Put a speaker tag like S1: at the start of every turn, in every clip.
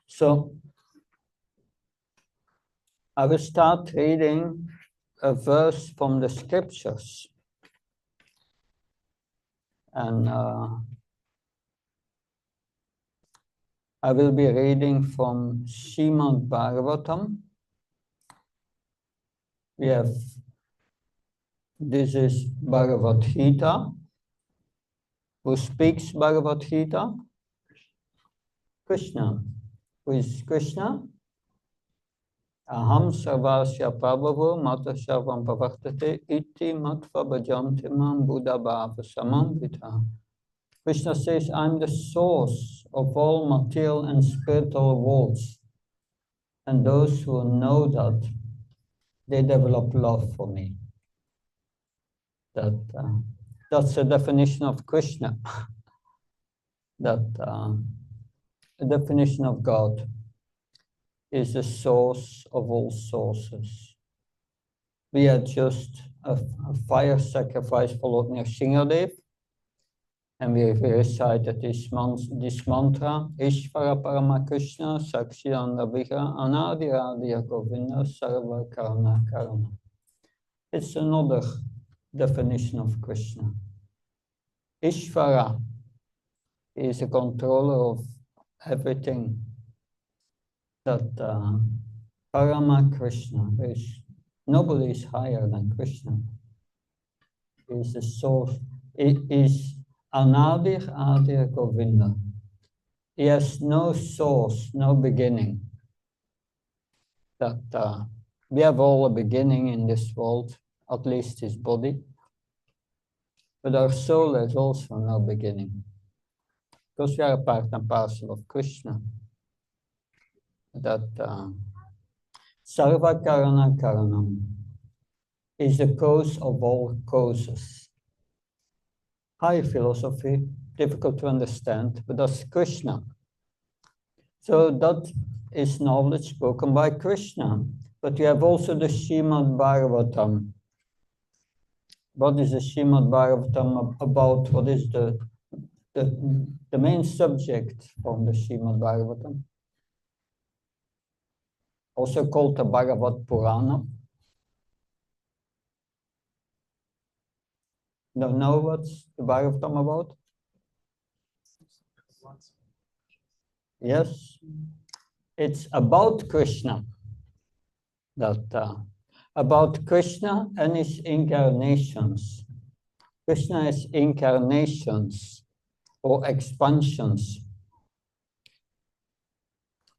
S1: So I will start reading a verse from the scriptures. And I will be reading from Srimad Bhagavatam. This is Bhagavad Gita. Who speaks Bhagavad Gita? Krishna. Who is Krishna? Aham sarvasya prabhavo matashavam pavartate iti matva bhajanti mam buddha bhava samamvita. Krishna says, I'm the source of all material and spiritual worlds. And those who know that, they develop love for me. That's the definition of Krishna. The definition of God is the source of all sources. We had just a fire sacrifice for Lord Nrsimhadev, and we recited this mantra, Ishvara Parama Krishna Sakshinanda Vigra Anadi Radhiya Govinda Sarva Karana Karana. It's another definition of Krishna. Ishvara is a controller of everything. That Parama Krishna, nobody is higher than Krishna. He is the source. It is Anadir Adir Govinda. He has no source, no beginning. That we have all a beginning in this world, at least his body. But our soul has also no beginning. Because we are a part and parcel of Krishna. That Sarva Karana Karanam is the cause of all causes. High philosophy, difficult to understand, but that's Krishna. So that is knowledge spoken by Krishna. But you have also the Srimad Bhagavatam. What is the Srimad Bhagavatam about? What is the main subject from the Srimad Bhagavatam? Also called the Bhagavad Purana. Don't know what's the Bhagavatam about? Yes, it's about Krishna. About Krishna and his incarnations. Krishna has incarnations or expansions.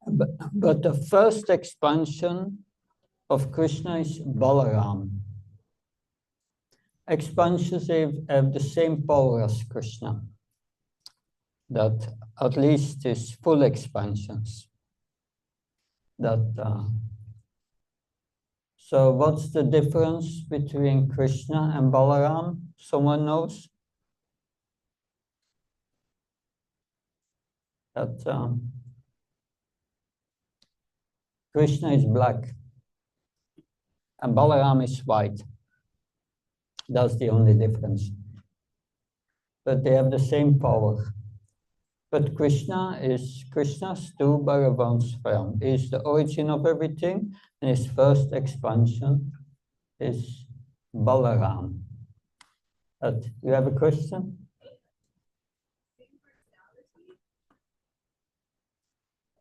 S1: But the first expansion of Krishna is Balaram. Expansions have the same power as Krishna. That at least is full expansions. So what's the difference between Krishna and Balaram? Someone knows? Krishna is black and Balaram is white. That's the only difference. But they have the same power. But Krishna is Krishna's two Bhagavansvaram. He is the origin of everything, and his first expansion is Balaram. You have a question?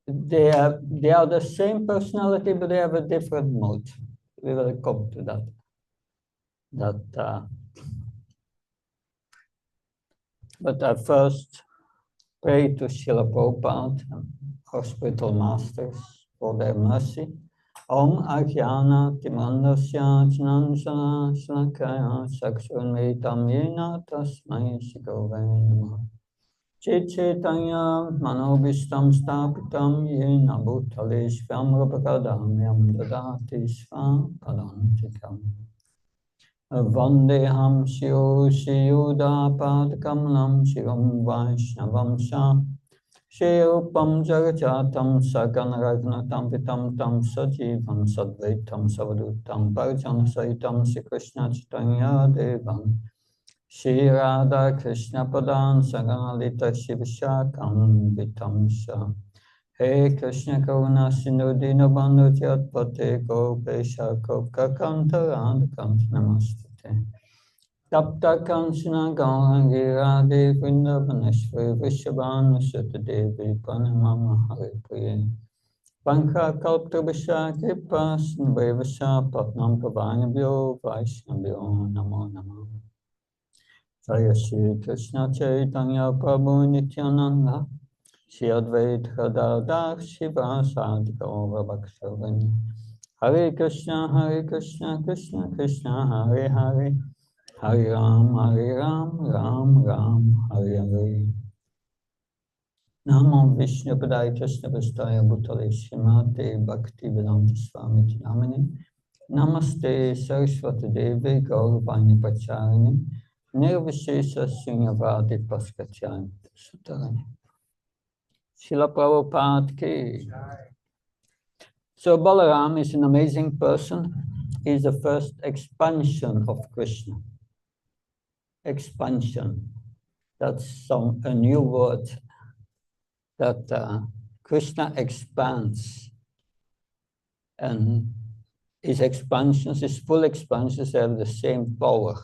S1: They are the same personality, but they have a different mode. We will come to that. But I first pray to Srila Prabhupada and our spiritual masters for their mercy. Om Ajnana Timandasya Jnanjana Shlakaya Sakshurmritam Yena Tasmai Shigove Namah Chaitanya Manobishtam Stapitam Yena Bhutale Shvam Rabakadam Yam Dadati Shvam Padantikam Vandeham Shiyuda Padkamalam Shivam Vaishnavam Sham Shirupam Jagajatam Saganaragnatam Vitam Tam Sajivam Sadvaitam Savadutam Parjan Saitam Shri Krishna Chaitanya Devam Shri Radha Krishna Padan Sagalita Shivashakam Vitamsha. He Krishna Karuna Sindhu Dinabandhu Jatpate Gopesha Kopkakanta Radhakanta Namastate. Tapta Kanchana Gaurangi Radhe Vrindavaneshwari Vishabhanu Sutta Devi Pranamama Hari Priye. Pankha Kalptrabhisha Kripa Sindhavasha Patnam Pavanabhyo Vaishnavyo Namo Namo. Jaya Shri Krishna Chaitanya Prabhu Nityananda Shri Advaita Gadadhar Shivasadi Gaura Bhaktavani. Hare Krishna Krishna Krishna Hare Hare Hare Ram Ram Ram Hare Hare. Namo Vishnu Padaya Krishna Vastaya Bhutale Shrimate Bhakti Vedanta Swami Namini. Namaste Saraswati Devi Gauravani Pacharini. Nirvishesha Shunyavadi Paskachani Sutarani. Srila Prabhupada ki. So Balaram is an amazing person. He is the first expansion of Krishna. Expansion. That's a new word that Krishna expands. And his expansions, his full expansions have the same power.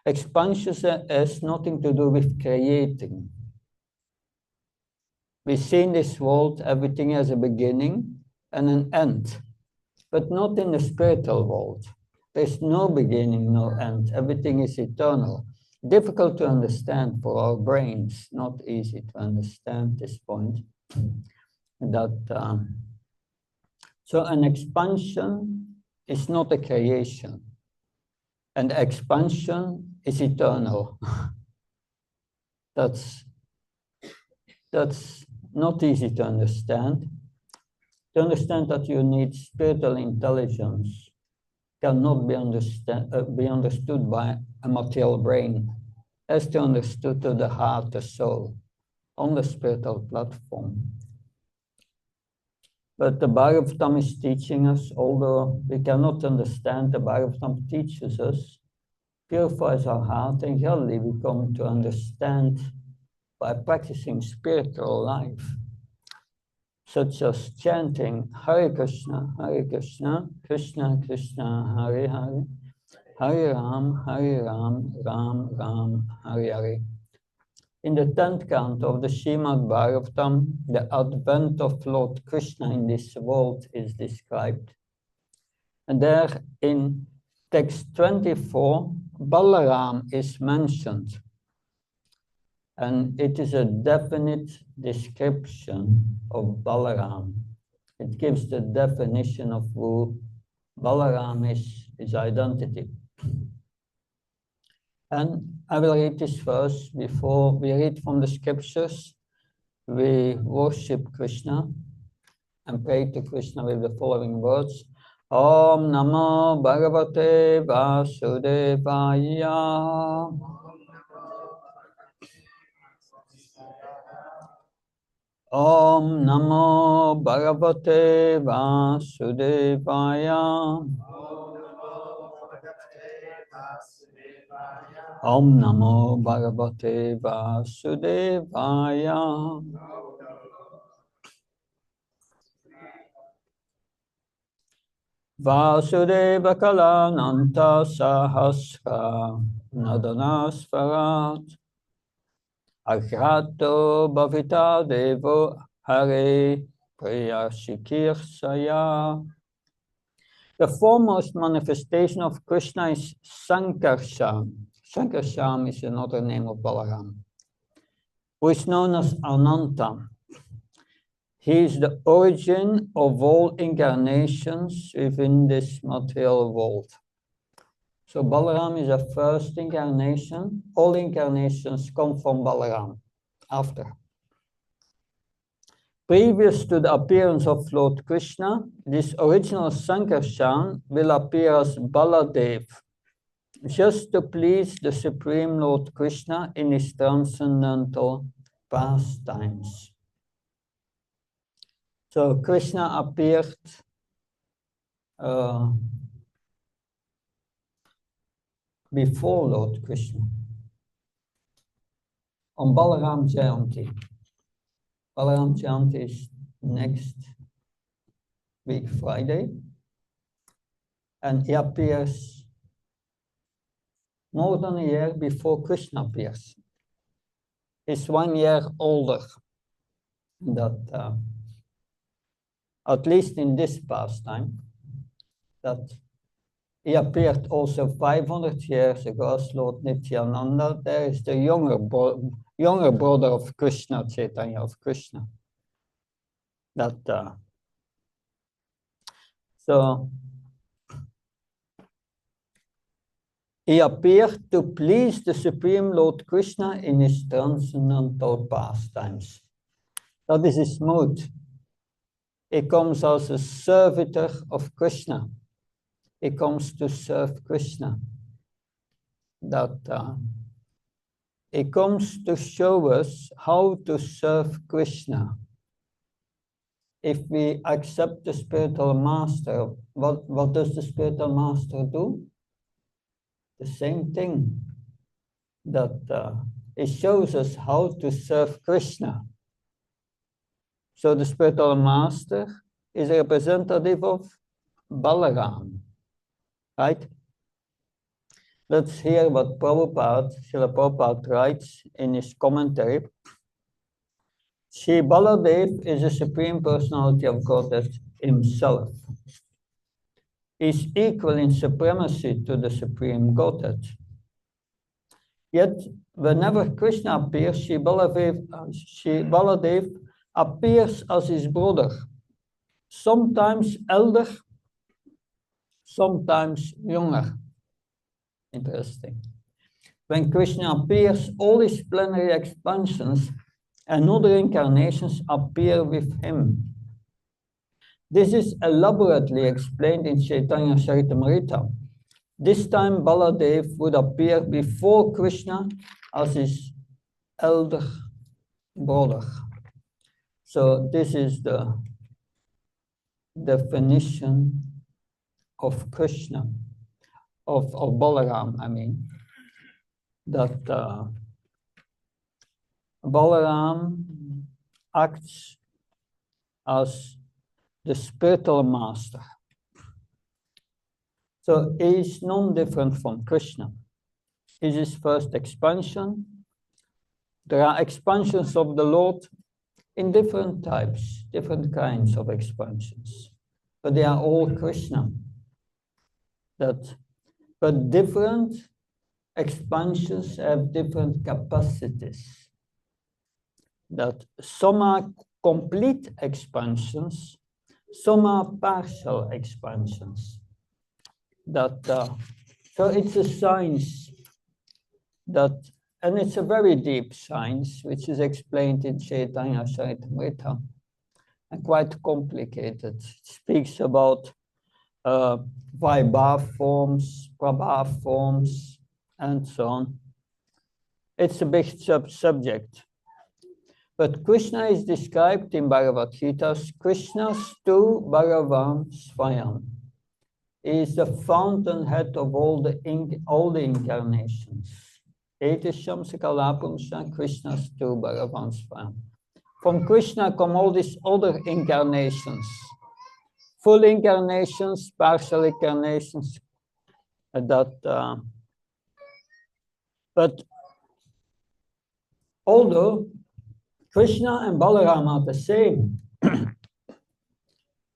S1: Expansions has nothing to do with creating. We see in this world everything has a beginning and an end, but not in the spiritual world. There's no beginning, no end. Everything is eternal. Difficult to understand for our brains, not easy to understand this point. So an expansion is not a creation, and expansion is eternal. That's not easy to understand. To understand that you need spiritual intelligence cannot be understood by a material brain. It has to be understood to the heart, the soul, on the spiritual platform. But the Bhagavatam is teaching us, although we cannot understand, the Bhagavatam teaches us, purifies our heart, and gradually we come to understand by practicing spiritual life, such as chanting Hare Krishna, Krishna Krishna, Hare Hare, Hare Ram, Ram Ram, Hare Hare. In the 10th canto of the Srimad Bhagavatam, the advent of Lord Krishna in this world is described. And there in text 24, Balaram is mentioned. And it is a definite description of Balaram. It gives the definition of who Balaram is, his identity. And I will read this verse before we read from the scriptures. We worship Krishna and pray to Krishna with the following words. Om Namo Bhagavate Vasudevaya. Om Namo Bhagavate Vasudevaya. Om Namo Bhagavate Vasudevaya. Vasudeva Kalananta Sahasra Nadanasvarat Agrato Bhavita Devo Hare Priyashikir Saya. The foremost manifestation of Krishna is Sankarshan. Sankarshan is another name of Balaram, who is known as Ananta. He is the origin of all incarnations within this material world. So Balaram is the first incarnation. All incarnations come from Balaram after. Previous to the appearance of Lord Krishna, this original Sankarshan will appear as Baladev, just to please the Supreme Lord Krishna in his transcendental pastimes. So Krishna appeared before Lord Krishna. on Balaram Jayanti. Balaram Jayanti is next week, Friday, and he appears more than a year before Krishna appears. He's 1 year older, that at least in this pastime, that he appeared also 500 years ago as Lord Nityananda. There is the younger brother of Krishna, Chaitanya of Krishna. So he appeared to please the Supreme Lord Krishna in his transcendental pastimes. That is his mood. He comes as a servitor of Krishna. He comes to serve Krishna. He comes to show us how to serve Krishna. If we accept the spiritual master, what does the spiritual master do? The same thing. It shows us how to serve Krishna. So the spiritual master is a representative of Balaram, right? Let's hear what Srila Prabhupada writes in his commentary. Sri Baladev is the Supreme Personality of Godhead himself. He is equal in supremacy to the Supreme Godhead. Yet, whenever Krishna appears, Sri Baladev appears as his brother, sometimes elder, sometimes younger. Interesting. When Krishna appears, all his plenary expansions and other incarnations appear with him. This is elaborately explained in Chaitanya Charitamrita. This time Baladev would appear before Krishna as his elder brother. So this is the definition of Krishna, of Balaram, I mean, that Balaram acts as the spiritual master. So he is non-different from Krishna. It is his first expansion. There are expansions of the Lord in different types, different kinds of expansions. But they are all Krishna. But different expansions have different capacities. That some are complete expansions, some are partial expansions. So it's a science and it's a very deep science, which is explained in Chaitanya Charitamrita, and quite complicated. It speaks about Vaibhav forms, Prabhav forms, and so on. It's a big subject. But Krishna is described in Bhagavad Gita as Krishnastu Bhagavan Swayam. He is the fountainhead of all the incarnations. Etisham Sakalapumsa Krishnastu Bhagavan Swayam. From Krishna come all these other incarnations. Full incarnations, partial incarnations. But although Krishna and Balaram are the same,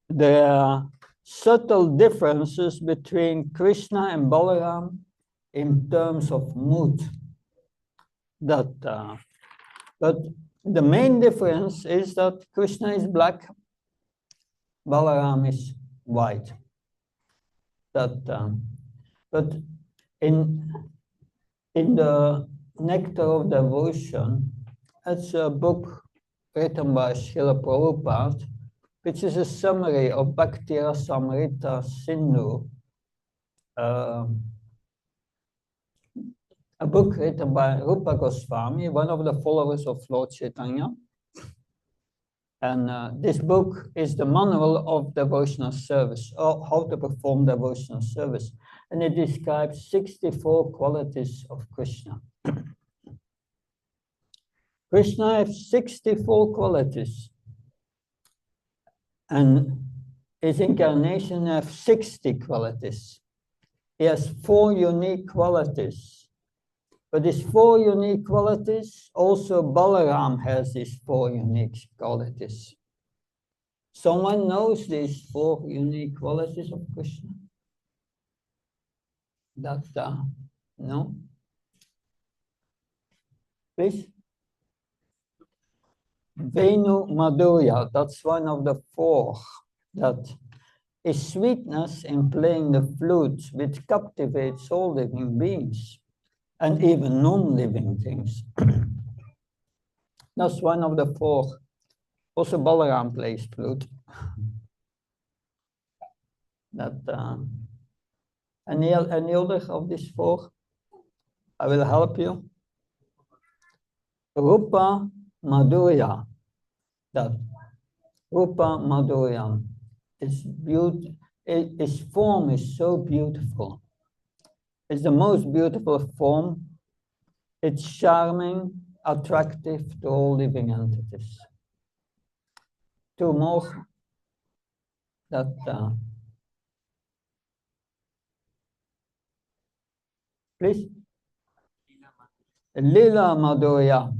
S1: there are subtle differences between Krishna and Balaram in terms of mood. But the main difference is that Krishna is black, Balaram is white. But in the Nectar of Devotion, it's a book written by Srila Prabhupada, which is a summary of Bhakti Rasamrita Sindhu, a book written by Rupa Goswami, one of the followers of Lord Chaitanya. And this book is the manual of devotional service, or how to perform devotional service. And it describes 64 qualities of Krishna. Krishna has 64 qualities, and his incarnation has 60 qualities. He has 4 unique qualities. But these 4 unique qualities, also Balaram has these 4 unique qualities. Someone knows these 4 unique qualities of Krishna? No? Please? Venu Madhurya, that's one of the 4. That is sweetness in playing the flute, which captivates all living beings and even non-living things. That's one of the 4. Also Balaram plays flute. Any other of these 4? I will help you. Rupa Madhurya. That Rupa Madhurya is beautiful. Its form is so beautiful. It's the most beautiful form. It's charming, attractive to all living entities. 2 more. Please. Lila Madhurya.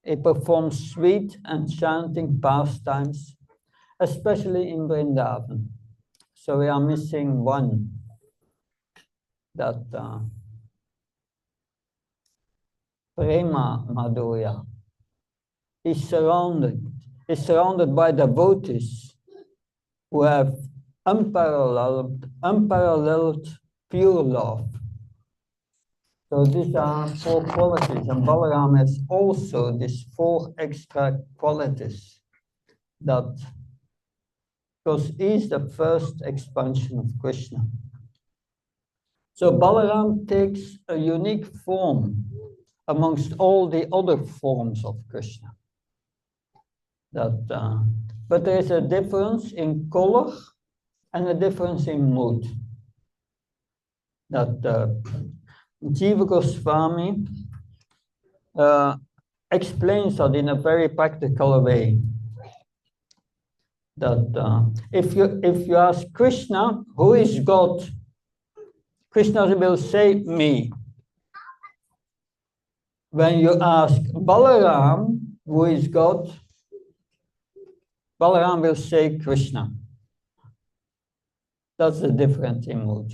S1: It performs sweet and chanting pastimes, especially in Vrindavan. So we are missing 1. Prema Madhurya is surrounded by devotees who have unparalleled pure love. So these are 4 qualities, and Balaram has also these 4 extra qualities, that because he is the first expansion of Krishna. So Balaram takes a unique form amongst all the other forms of Krishna. But there is a difference in color and a difference in mood. Jiva Goswami explains that in a very practical way. If you ask Krishna, who is God? Krishna will say, me. When you ask Balaram, who is God? Balaram will say Krishna. That's the difference in mood.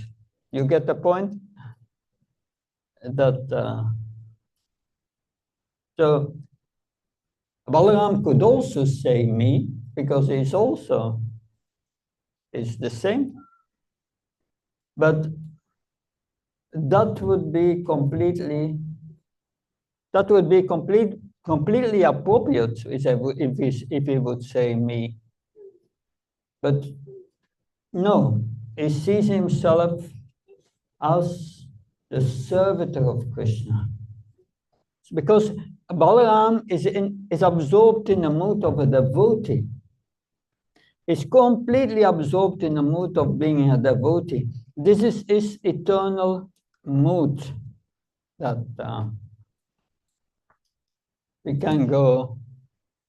S1: You get the point? So Balaram could also say me, because he's also the same. But that would be completely appropriate if he would say me. But no, he sees himself as the servitor of Krishna. Because Balaram is absorbed in the mood of a devotee. He's completely absorbed in the mood of being a devotee. This is his eternal mood. We can go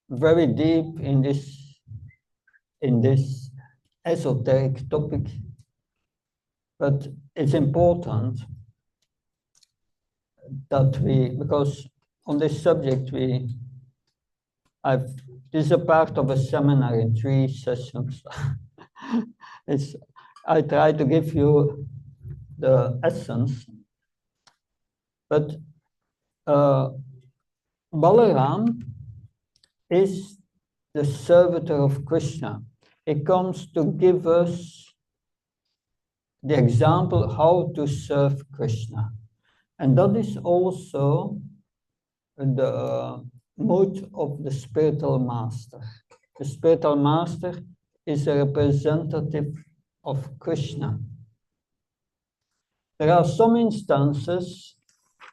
S1: very deep in this esoteric topic, but it's important that because on this subject this is a part of a seminar in 3 sessions. I try to give you the essence, but Balaram is the servitor of Krishna. It comes to give us the example how to serve Krishna. And that is also the mood of the spiritual master. The spiritual master is a representative of Krishna. There are some instances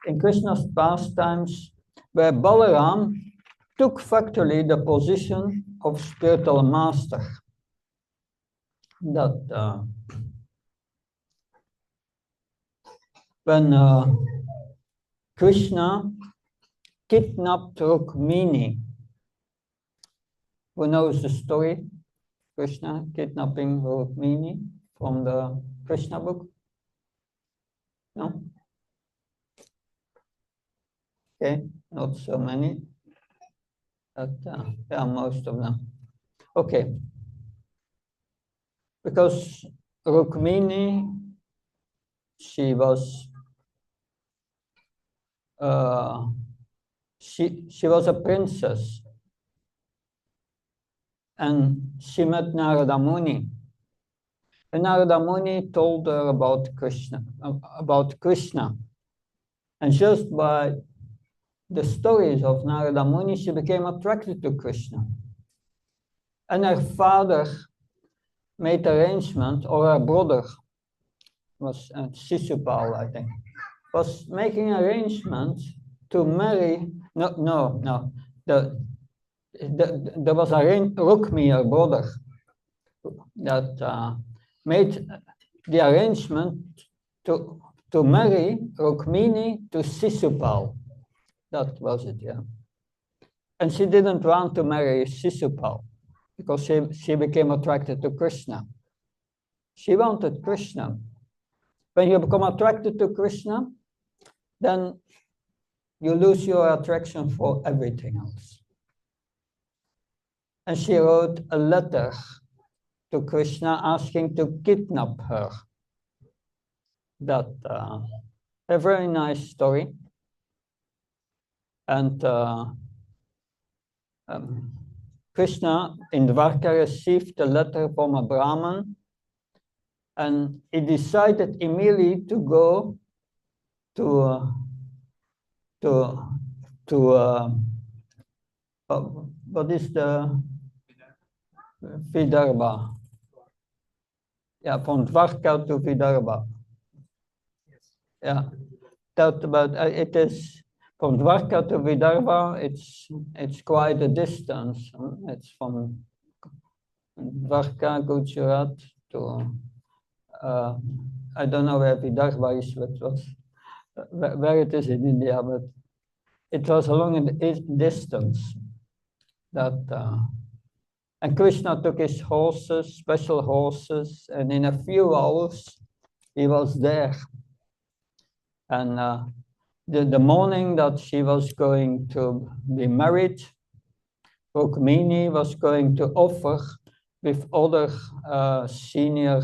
S1: in Krishna's pastimes where Balaram took factually the position of spiritual master. When Krishna kidnapped Rukmini. Who knows the story? Krishna kidnapping Rukmini from the Krishna book? No? Okay, not so many. But yeah, most of them. Okay. Because Rukmini, she was she was a princess, and she met Narada Muni. And Narada Muni told her about Krishna, and just by the stories of Narada Muni, she became attracted to Krishna. And her father made arrangement, or her brother was Sisupal, I think, was making arrangements to marry. No. There was Rukmi, her brother, that made the arrangement to marry Rukmini to Sisupal. That was it, yeah. And she didn't want to marry Sisupal because she became attracted to Krishna. She wanted Krishna. When you become attracted to Krishna, then you lose your attraction for everything else. And she wrote a letter to Krishna asking to kidnap her. That a very nice story. And Krishna in Dwarka received a letter from a Brahmin, and he decided immediately to go to what is the Vidarbha? Yeah, from Dwarka to Vidarbha. Yes. Yeah, that about it is from Dwarka to Vidarbha. It's quite a distance. It's from Dwarka, Gujarat to I don't know where Vidarbha is, but where it is in India, but it was a long distance. That and Krishna took his horses, special horses, and in a few hours he was there. And the morning that she was going to be married, Rukmini was going to offer with other senior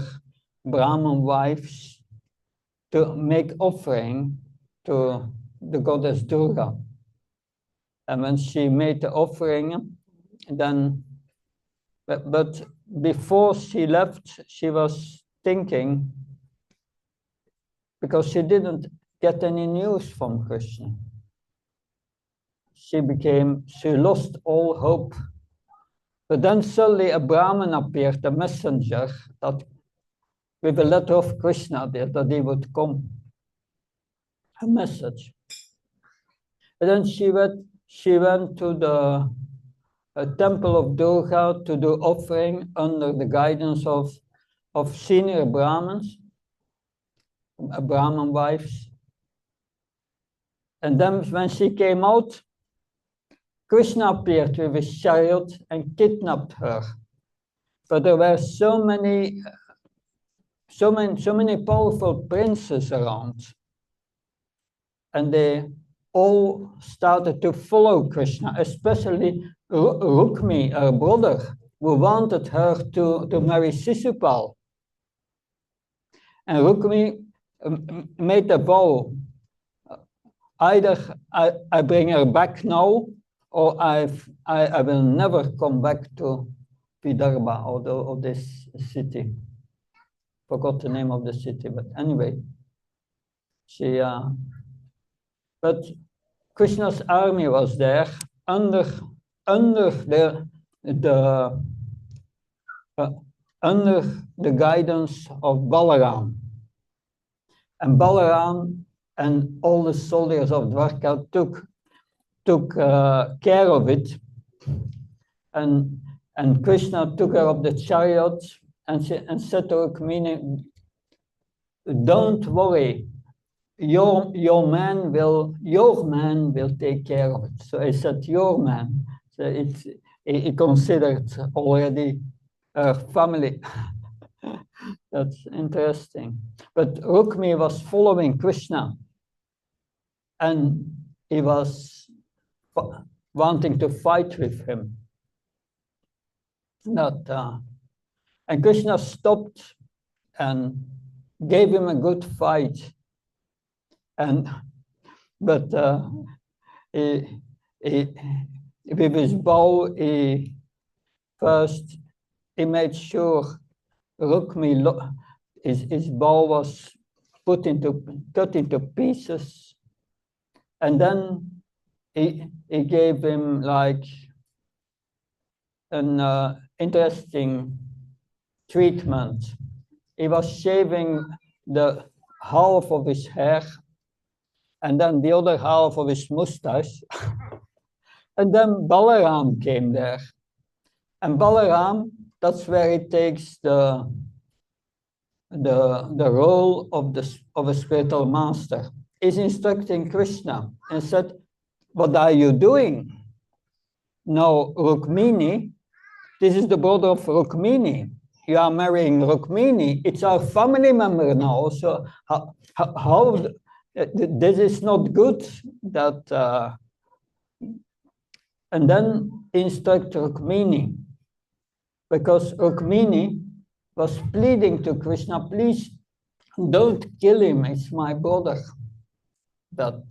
S1: Brahmin wives to make offering to the goddess Durga. And when she made the offering, then, but before she left, she was thinking, because she didn't get any news from Krishna. She lost all hope. But then suddenly a Brahmin appeared, a messenger, with a letter of Krishna there, that he would come. A message. And then she went to the temple of Durga to do offering under the guidance of senior Brahmins, Brahmin wives. And then when she came out, Krishna appeared with his chariot and kidnapped her. But there were so many powerful princes around, and they all started to follow Krishna, especially Rukmi, her brother, who wanted her to marry Sisupal. And Rukmi made a vow, either I bring her back now, or I will never come back to Vidarbha, or this city. Forgot the name of the city, but anyway, but Krishna's army was there under the guidance of Balaram. And Balaram and all the soldiers of Dwarka took care of it. And Krishna took her up the chariot and said to Rukmini, "Don't worry, your man will take care of it. So I said your man. So he considered already her family. That's interesting. But Rukmi was following Krishna, and he was wanting to fight with him. And Krishna stopped and gave him a good fight. But with his bow, he made sure Rukmi, his bow was cut into pieces, and then he gave him like an interesting treatment. He was shaving the half of his hair and then the other half of his mustache. And then Balaram came there. And Balaram, that's where he takes the role of a spiritual master. He's instructing Krishna and said, what are you doing? No, Rukmini, this is the brother of Rukmini. You are marrying Rukmini. It's our family member now. So how this is not good. That and then instruct Rukmini, because Rukmini was pleading to Krishna, please don't kill him. It's my brother. But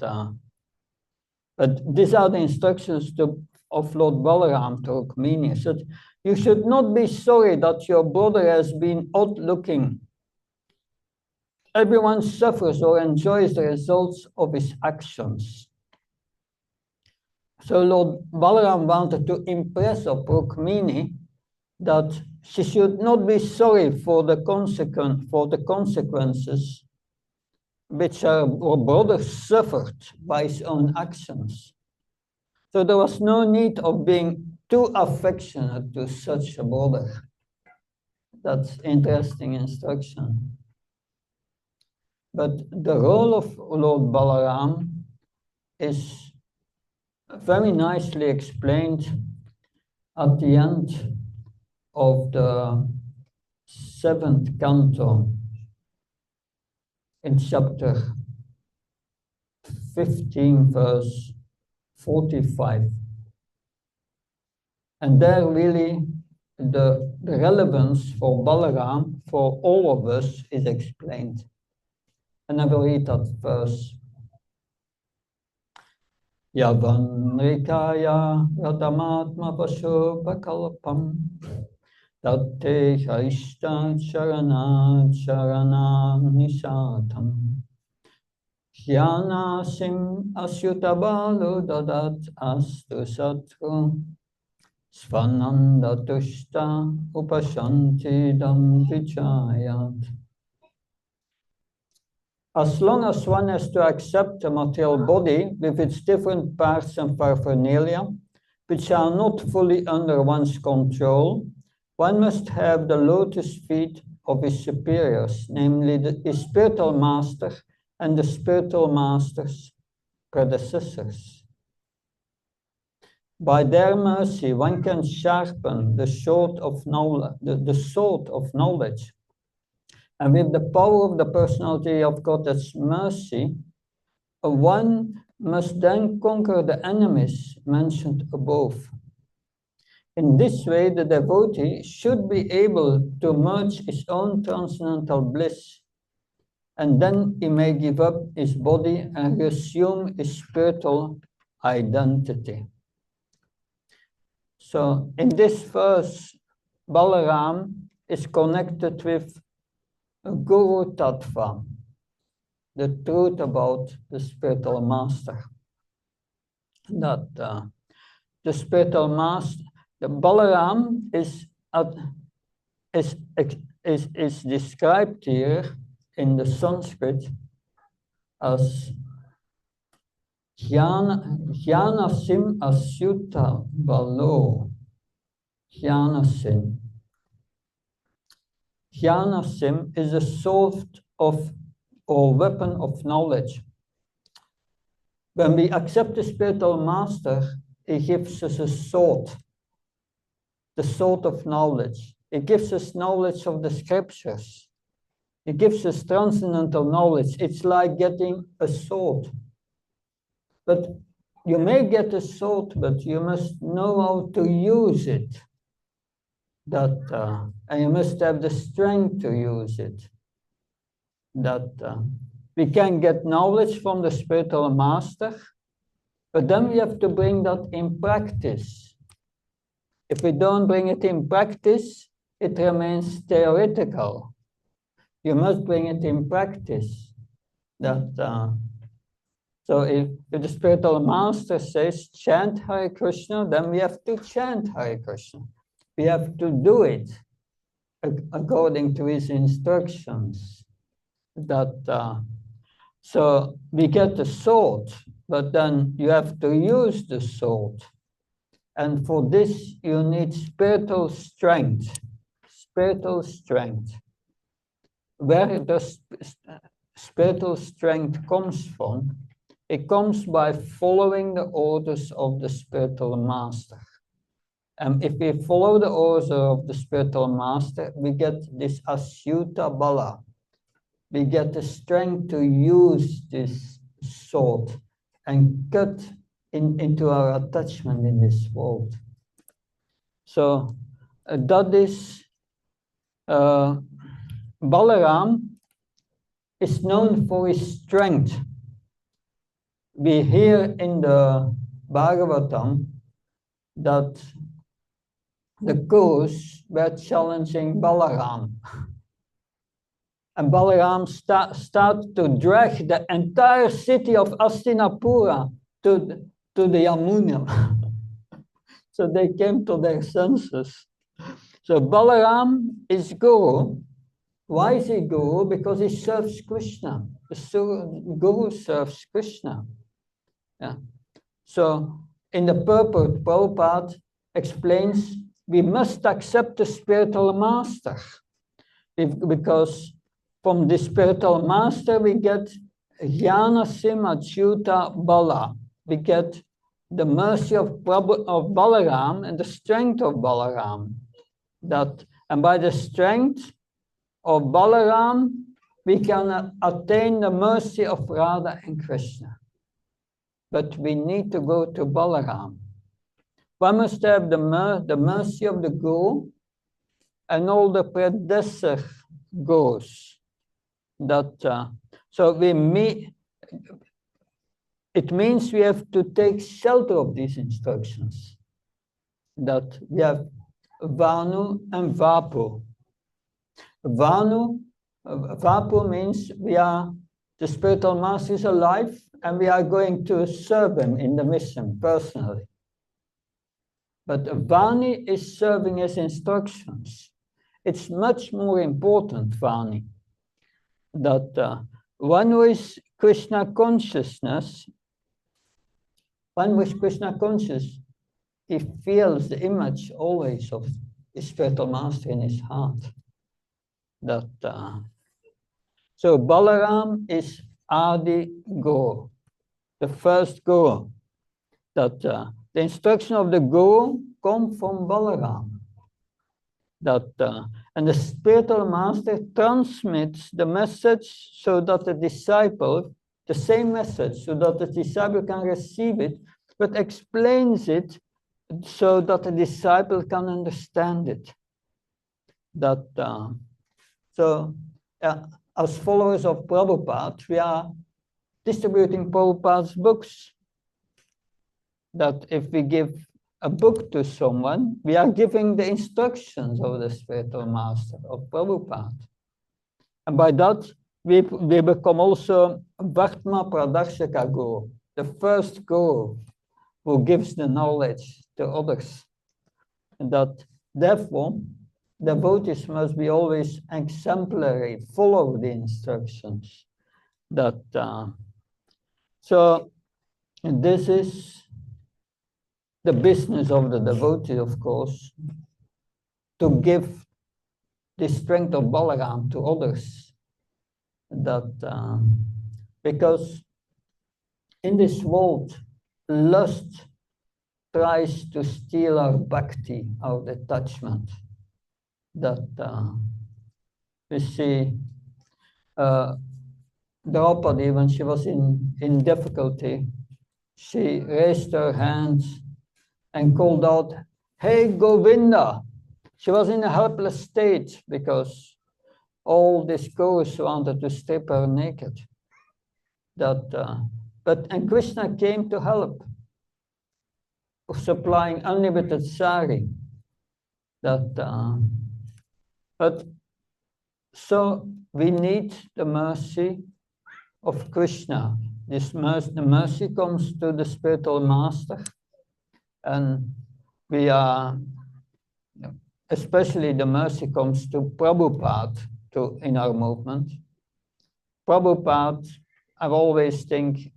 S1: these are the instructions of Lord Balaram to Rukmini. He said, you should not be sorry that your brother has been odd-looking. Everyone suffers or enjoys the results of his actions. So Lord Balaram wanted to impress upon Rukmini that she should not be sorry for the consequences which her brother suffered by his own actions. So there was no need of being too affectionate to such a brother. That's interesting instruction. But the role of Lord Balaram is very nicely explained at the end of the 7th canto in chapter 15, verse 45. And there really the relevance for Balaram, for all of us, is explained. And I will read that verse. Yavan Rikaya Ratamatma Pasho Pakalpam Tatte Haishta Charana Charana Nishatam Hyana Sim Asyutabalu Dadat Astu Satru Svananda Tushta Upashanti Dam Vichayat. As long as one has to accept the material body with its different parts and paraphernalia, which are not fully under one's control, one must have the lotus feet of his superiors, namely his spiritual master and the spiritual master's predecessors. By their mercy, one can sharpen the sword of knowledge. And with the power of the personality of God's mercy, one must then conquer the enemies mentioned above. In this way, the devotee should be able to merge his own transcendental bliss, and then he may give up his body and resume his spiritual identity. So in this verse, Balaram is connected with Guru Tattva, the truth about the spiritual master. That the spiritual master, the Balaram is described here in the Sanskrit as Jnanasim Asyuta Balo. Jnanasim. Jnanasim is a sort of or weapon of knowledge. When we accept the spiritual master, he gives us a sword, the sword of knowledge. He gives us knowledge of the scriptures. He gives us transcendental knowledge. It's like getting a sword. But you may get a sword, but you must know how to use it. And you must have the strength to use it. We can get knowledge from the spiritual master, but then we have to bring that in practice. If we don't bring it in practice, it remains theoretical. You must bring it in practice. So if the spiritual master says, chant Hare Krishna, then we have to chant Hare Krishna. We have to do it according to his instructions. So we get the sword, but then you have to use the sword. And for this, you need spiritual strength. Spiritual strength. Where does spiritual strength comes from? It comes by following the orders of the spiritual master. And if we follow the orders of the spiritual master, we get this Asyuta Bala. We get the strength to use this sword and cut into our attachment in this world. So that is Balaram is known for his strength. We hear in the Bhagavatam that the Gurus were challenging Balaram. And Balaram started to drag the entire city of Hastinapura to the Yamuna. So they came to their senses. So Balaram is Guru. Why is he Guru? Because he serves Krishna. The Guru serves Krishna. Yeah. So in the purport, Prabhupada explains we must accept the spiritual master. Because from the spiritual master we get Jnana Sima Achyuta Bala. We get the mercy of Balaram and the strength of Balaram. And by the strength of Balaram, we can attain the mercy of Radha and Krishna. But we need to go to Balaram. One must have the mercy of the Guru and all the predecessor Gurus. So it means we have to take shelter of these instructions. That we have Vanu and Vapu. Vapu means the spiritual master is alive and we are going to serve him in the mission personally. But Vani is serving his instructions. It's much more important, Vani, that one with Krishna consciousness, he feels the image always of the spiritual master in his heart. So Balaram is Adi Guru, the first Guru. The instruction of the Guru come from Balaram. And the spiritual master transmits the message so that the disciple, the same message, so that the disciple can receive it, but explains it so that the disciple can understand it. As followers of Prabhupada, we are distributing Prabhupada's books. That if we give a book to someone, we are giving the instructions of the spiritual master of Prabhupada. And by that, we become also Vartma Pradarshaka Guru, the first Guru who gives the knowledge to others. And therefore, devotees must be always exemplary, follow the instructions. So this is the business of the devotee, of course, to give the strength of Balaram to others. that because in this world, lust tries to steal our bhakti, our attachment. That we see Draupadi, when she was in difficulty, she raised her hands and called out, "Hey, Govinda!" She was in a helpless state because all these Kaurs wanted to strip her naked. And Krishna came to help, supplying unlimited sari. But so we need the mercy of Krishna. The mercy comes to the spiritual master, and we are, especially the mercy comes to Prabhupada in our movement. Prabhupada, I always think,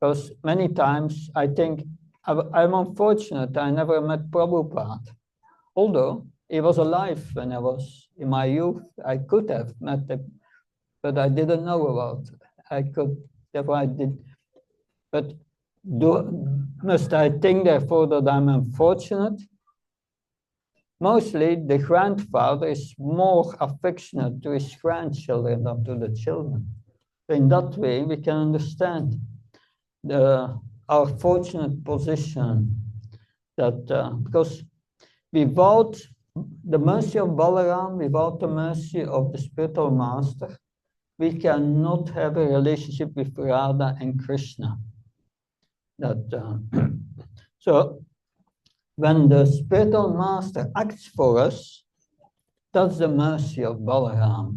S1: because many times I think I'm unfortunate I never met Prabhupada. Although he was alive when I was in my youth, I could have met him, but I didn't know about it. I could, therefore I did. But must I think therefore that I'm unfortunate? Mostly the grandfather is more affectionate to his grandchildren than to the children. In that way, we can understand our fortunate position that because without the mercy of Balaram, without the mercy of the spiritual master, we cannot have a relationship with Radha and Krishna. So when the spiritual master acts for us, that's the mercy of Balaram,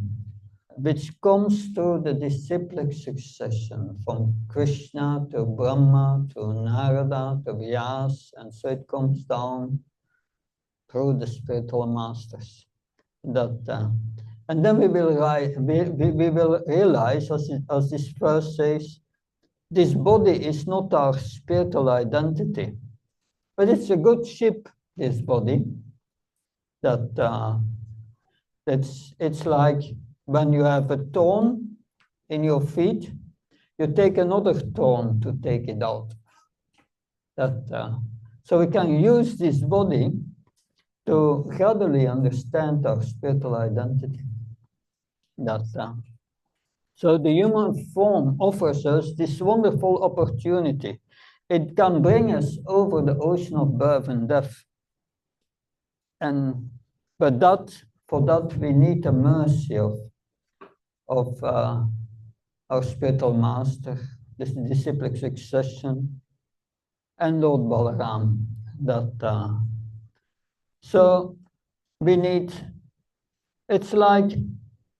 S1: which comes through the disciplic succession from Krishna to Brahma to Narada to Vyas, and so it comes down through the spiritual masters. And then we will realize, as this verse says, this body is not our spiritual identity, but it's a good ship, this body, it's like when you have a thorn in your feet, you take another thorn to take it out. So we can use this body to gradually understand our spiritual identity. So the human form offers us this wonderful opportunity. It can bring us over the ocean of birth and death. But for that we need the mercy of our spiritual master, this disciplic succession, and Lord Balaram. So we need, it's like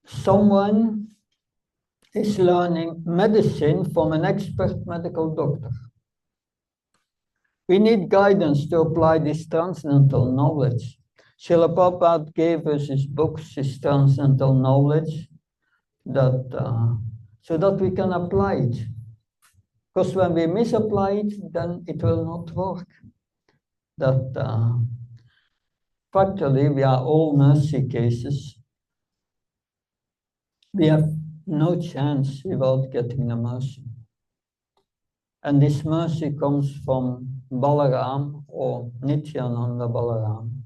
S1: someone is learning medicine from an expert medical doctor. We need guidance to apply this transcendental knowledge. Srila Prabhupada gave us his books, his transcendental knowledge, so that we can apply it. Because when we misapply it, then it will not work. Factually, we are all mercy cases. We have no chance without getting the mercy. And this mercy comes from Balaram or Nityananda Balaram.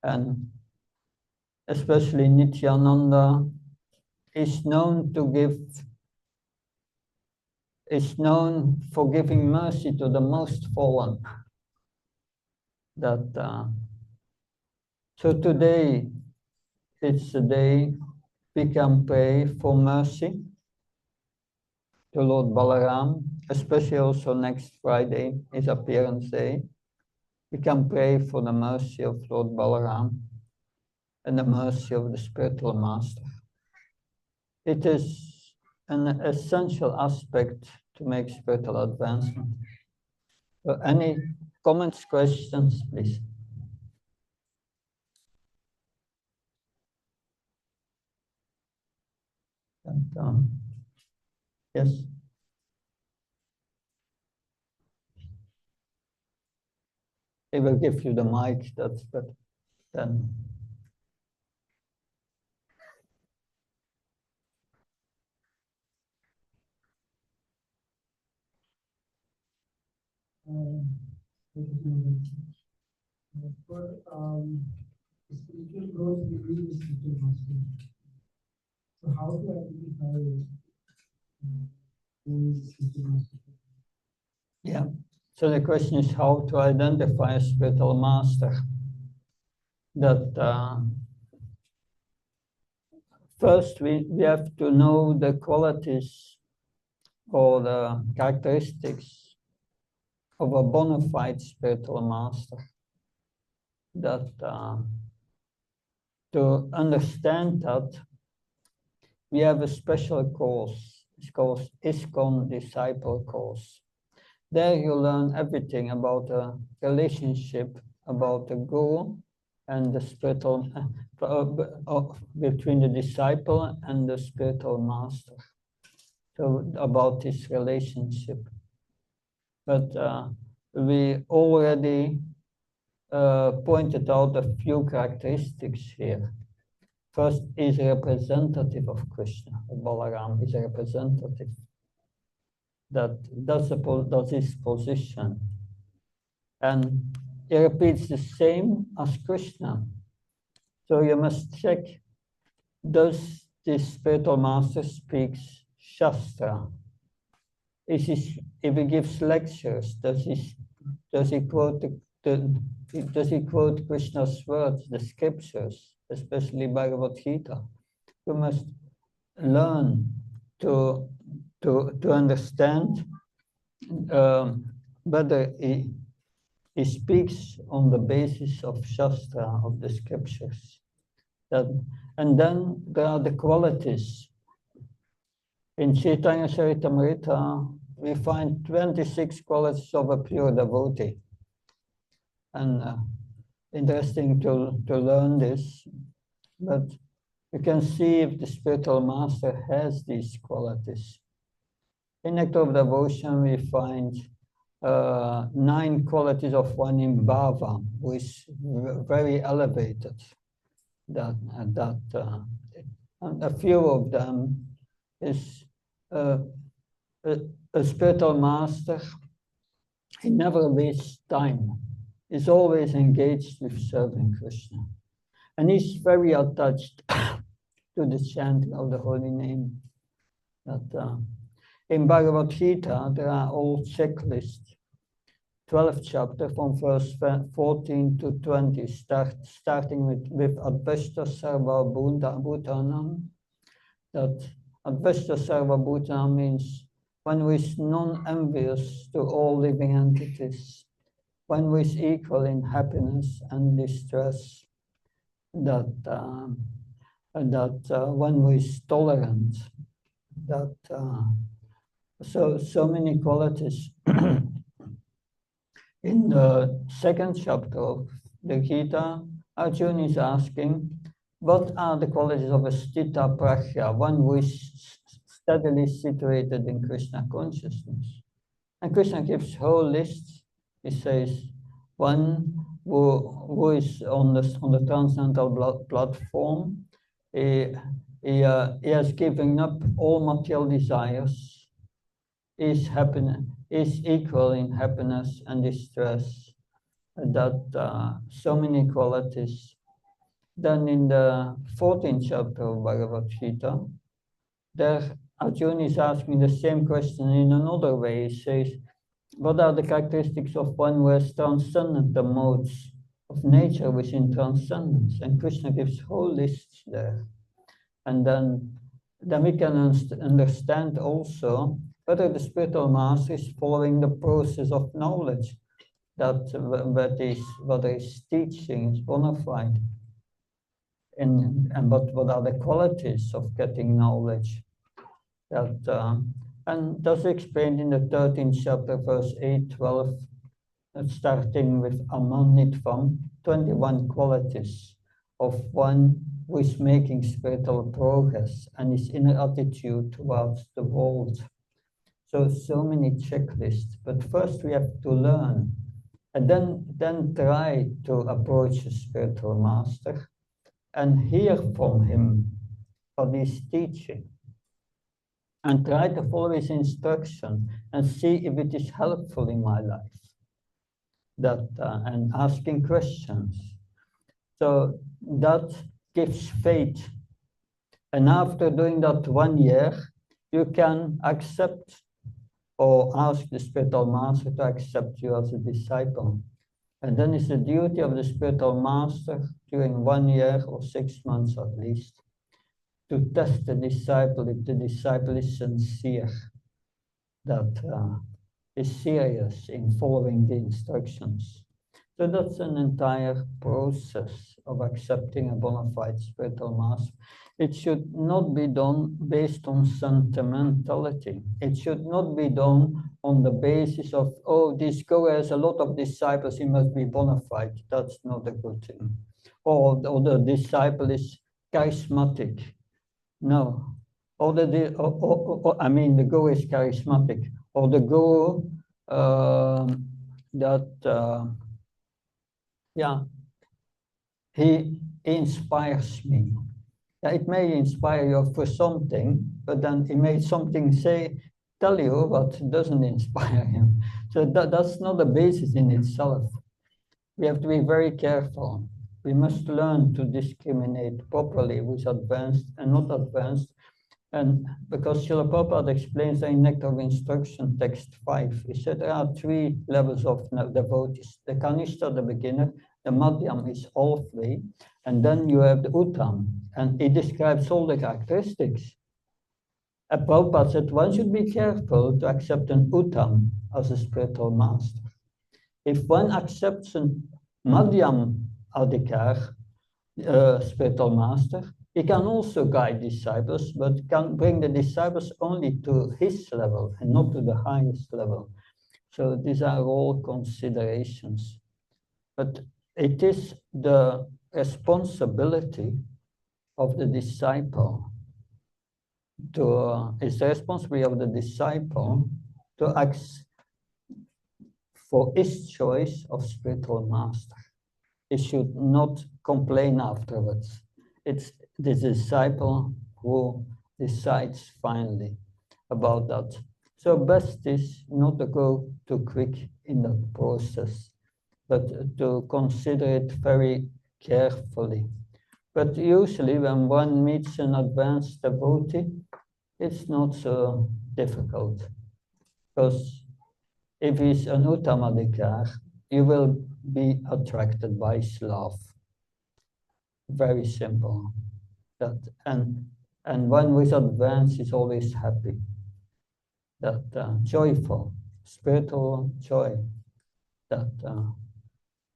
S1: And especially Nityananda is known for giving mercy to the most fallen. So today, it's a day we can pray for mercy to Lord Balaram, especially also next Friday, his appearance day. We can pray for the mercy of Lord Balaram and the mercy of the spiritual master. It is an essential aspect to make spiritual advancement. So any comments, questions, please? And, yes. They will give you the mic, but then.
S2: For spiritual growth, we need a spiritual master. So how to identify who is a spiritual master?
S1: Yeah. So the question is how to identify a spiritual master. That first we have to know the qualities or the characteristics of a bona fide spiritual master. That to understand that, we have a special course. It's called ISKCON Disciple Course. There you learn everything about a relationship, about the guru and the spiritual, between the disciple and the spiritual master. So about this relationship. But we already pointed out a few characteristics here. First, is a representative of Krishna. Balaram is a representative. That's his position. And he repeats the same as Krishna. So you must check, does this spiritual master speaks Shastra? If he gives lectures, does he quote Krishna's words, the scriptures, especially Bhagavad Gita? You must learn to understand whether he speaks on the basis of Shastra, of the scriptures. And then there are the qualities. In Chaitanya Charitamrita, we find 26 qualities of a pure devotee. And interesting to learn this, but you can see if the spiritual master has these qualities. In Nectar of Devotion, we find 9 qualities of one in Bhava, who is very elevated. And a few of them is a spiritual master. He never wastes time. He's always engaged with serving Krishna. And he's very attached to the chanting of the holy name. That in Bhagavad Gita, there are all checklists. 12th chapter from verse 14 to 20, starting with Advesta Sarva Bhutanam. That Advesta Sarva Bhutanam means one who is non-envious to all living entities, one who is equal in happiness and distress, that one who is tolerant, that so many qualities. In the 2nd chapter of the Gita, Arjuna is asking, what are the qualities of a Sthita Prajna, one who is steadily situated in Krishna consciousness? And Krishna gives whole lists. He says, one who is on the transcendental platform, he has given up all material desires, is equal in happiness and distress. That so many qualities. Then in the 14th chapter of Bhagavad Gita, there Arjuna is asking the same question in another way. He says, what are the characteristics of one who has transcended the modes of nature within transcendence? And Krishna gives whole lists there. And then we can understand also whether the spiritual master is following the process of knowledge, that what is teaching is bona fide. And what are the qualities of getting knowledge? And that's explained in the 13th chapter, verse 8, 12, starting with Amanitvam, 21 qualities of one who is making spiritual progress and his inner attitude towards the world. So many checklists, but first we have to learn, and then try to approach a spiritual master and hear from him what he's teaching, and try to follow his instruction and see if it is helpful in my life. that and asking questions. So that gives faith. And after doing that 1 year, you can accept or ask the spiritual master to accept you as a disciple. And then it's the duty of the spiritual master during 1 year or 6 months at least to test the disciple if the disciple is sincere, that is serious in following the instructions. So that's an entire process of accepting a bona fide spiritual master. It should not be done based on sentimentality. It should not be done on the basis of, oh, this guy has a lot of disciples, he must be bona fide. That's not a good thing. Or the disciple is charismatic. No. Or I mean, the guru is charismatic. Or the guru yeah, he inspires me. Yeah, it may inspire you for something, but then he may something tell you what doesn't inspire him. So that's not a basis in itself. We have to be very careful. We must learn to discriminate properly with advanced and not advanced. And because Srila Prabhupada explains in Nectar of Instruction, text 5, he said there are 3 levels of devotees. The Kanishta, the beginner, the Madhyam is halfway, and then you have the Uttam, and he describes all the characteristics. And Prabhupada said one should be careful to accept an Uttam as a spiritual master. If one accepts a Madhyam Adhikar, spiritual master, he can also guide disciples, but can bring the disciples only to his level and not to the highest level. So these are all considerations. But it is the responsibility of the disciple it's the responsibility of the disciple to act for his choice of spiritual master. He should not complain afterwards. It's the disciple who decides finally about that. So best is not to go too quick in that process, but to consider it very carefully. But usually when one meets an advanced devotee, it's not so difficult, because if he's an Uttamadikar, you will be attracted by his love. Very simple. And one with advance is always happy. Joyful, spiritual joy.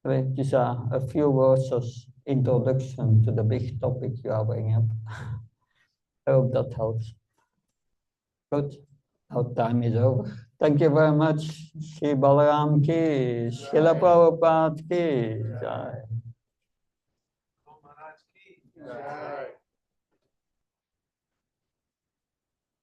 S1: These are a few words of introduction to the big topic you are bringing up. I hope that helps. Good. Our time is over. Thank you very much. Sri Balaram ki, Srila Prabhupada ki. Jai.